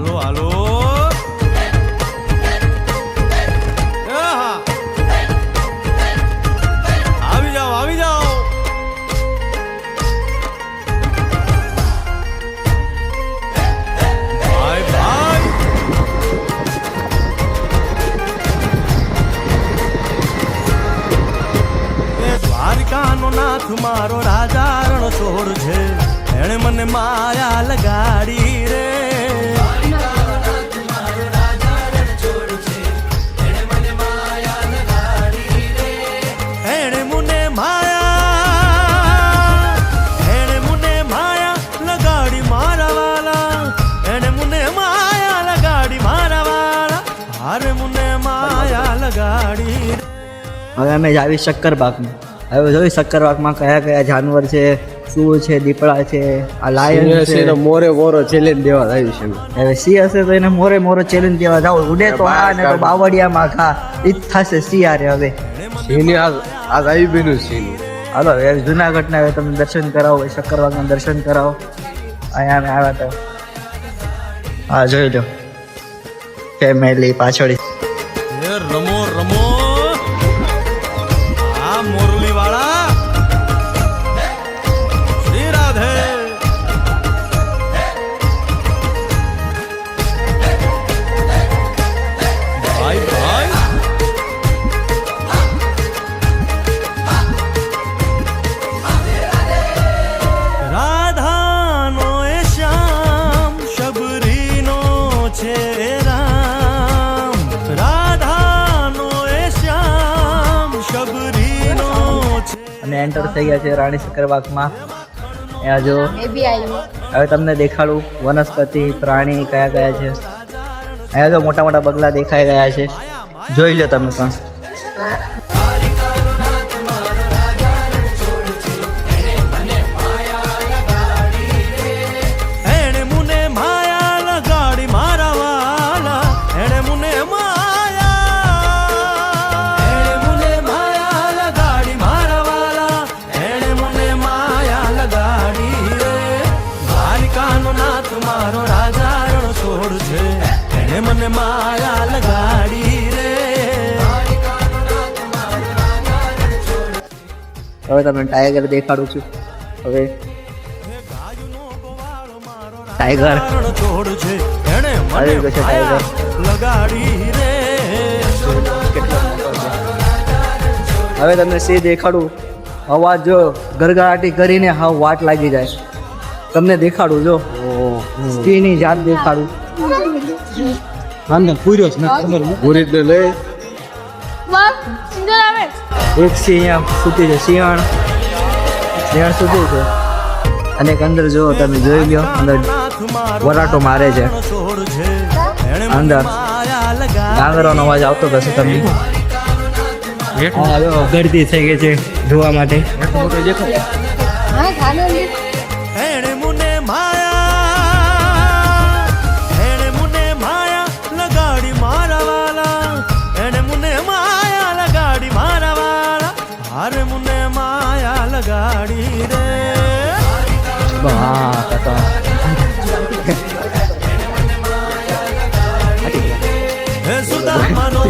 હાલો હાલો આવી જાઓ આવી જાઓ. ભાઈ ભાઈ દ્વારિકાનો નાથ મારો રાજા રણછોડ છે, એણે મને માયા લગાડી રે. એણે મને માયા લગાડી મારા વાલા, એણે મને માયા લગાડી મારા વાલા, હારે મને માયા લગાડી. હવે અમે જ આવી શક્કરબાગમાં. હવે જોઈ શક્કરબાગમાં કયા કયા જાનવર છે, શું છે, દીપડા છે, આ લાયન છે. મોરે મોરો ચેલેન્જ દેવા આવ્યું છે. હવે સી હશે તો એને મોરે મોરો ચેલેન્જ દેવા જાવ. ઉડે તો આ ને તો બાવળિયામાં ખા ઈ જ થશે સી હારે. હવે સિંહની આજ આવી બેનું સિંહ. હાલો હવે જુનાગઢના હવે તમે દર્શન કરાવો, શક્કરબાગના દર્શન કરાવો. અહીંયા અમે આવ્યા તો હા જોઈ લો ફેમિલી પાછળ. રમો રમો આ મોરલી વાળા શ્રી રાધે. ભાઈ ભાઈ રાધાનો એ શ્યામ, શબરીનો છે રામ. રાધાનો એ શ્યામ, શબરીનો છે. અને એન્ટર થઈ ગયા છે રાણી શક્કરબાગમાં. અહીંયા જો હવે તમને દેખાડું વનસ્પતિ પ્રાણી કયા કયા છે. અહીંયા જો મોટા મોટા બગલા દેખાઈ ગયા છે, જોઈ લો તમે પણ. એણે મને માયા લગાડી મારા વાલા, એણે મને માયા લગાડી મારા વાલા, એણે મને માયા લગાડી રે. દ્વારિકાનો નાથ મારો રાજા રણછોડ છે, એણે મને માયા લગાડી રે. હવે તમને ટાઈગર દેખાડું છું. હવે ટાઈગર રણછોડ છે, એણે આવી મને ગયો છે ટાઈગર. માયા લગાડી રે. હવે તમને સિંહ દેખાડું. અવાજ જો ગરગડાટી કરીને હાવ વાટ લાગી જાય. તમને દેખાડું જો સિંહની જાત દેખાડું. અંદર પૂર્યો છે ને પૂરી ને લઈ એક સિંહ અહીંયા સૂતી છે, સિંહણ સૂતી છે. અને એક અંદર જો તમે જોઈ લો અંદર વરાટો મારે છે. અંદર ડાંગરોનો અવાજ આવતો હશે તમને. ગળદી થઈ ગઈ છે જોવા માટે. એણે મને માયા લગાડી મારા વાલા, એણે મને માયા લગાડી મારા વાલા, હારે મને માયા લગાડી રે. હા કાકા હે સુદામાનો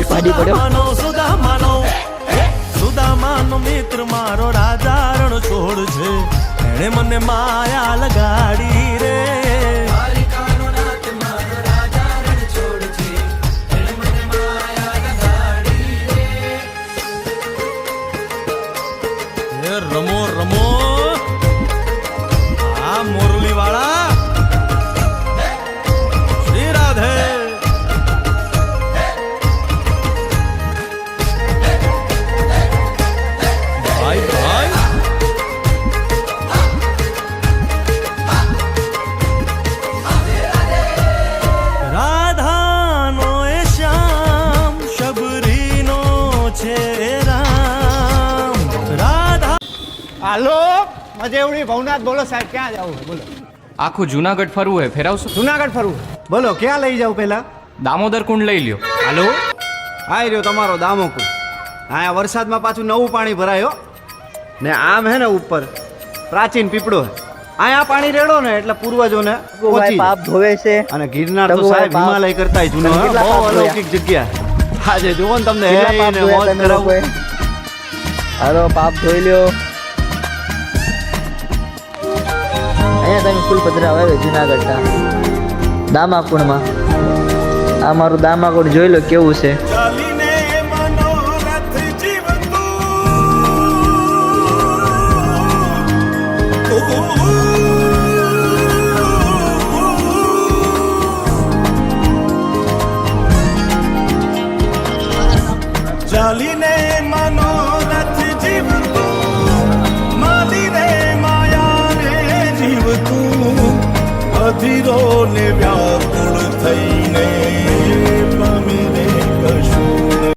મિત્ર મારો રાજા રણછોડ છે, એણે મને માયા લગાડી રે. હે રમો રમો આ મોરલી વાળા શ્રી રાધે. ભાઈ ભાઈ રાધાનો એ શ્યામ, શબરીનો છે રામ. રાધા હાલો મજેવડી ભવનાથ બોલો સાહેબ, ક્યાં જવું બોલો? આખું જુનાગઢ ફરવું હોય, ફેરાવશો? જુનાગઢ ફરવું બોલો, ક્યાં લઈ જાવ પહેલા? દામોદર કુંડ લઈ લ્યો. હાલો આઈ રહ્યો તમારો દામોકુંડ. અહીંયા વરસાદમાં પાછું નવું પાણી ભરાયો ને આમ હે ને ઉપર પ્રાચીન પીપળો હે. આયા પાણી રેડો ને એટલે પૂર્વજોને ભાઈ પહોંચી પાપ ધોવે છે અને ગિરનાર તો ટગુભાઈ સાહેબ પાપ- હિમાલય કરતા જૂનો તમે કેટલા બહુ પાપ ધોયા? અલૌકિક જગ્યા આજે જુઓ ને તમને કેટલા પાપ હેને ધોયા મોજ તમે કરાવું. લોકોએ? હાલો પાપ ધોઈ લ્યો. અહીંયા તમે ફૂલ પધરાવ આવ્યો જુનાગઢના દામાકુંડમાં. આ મારું દામાકુંડ જોઈ લો કેવું છે.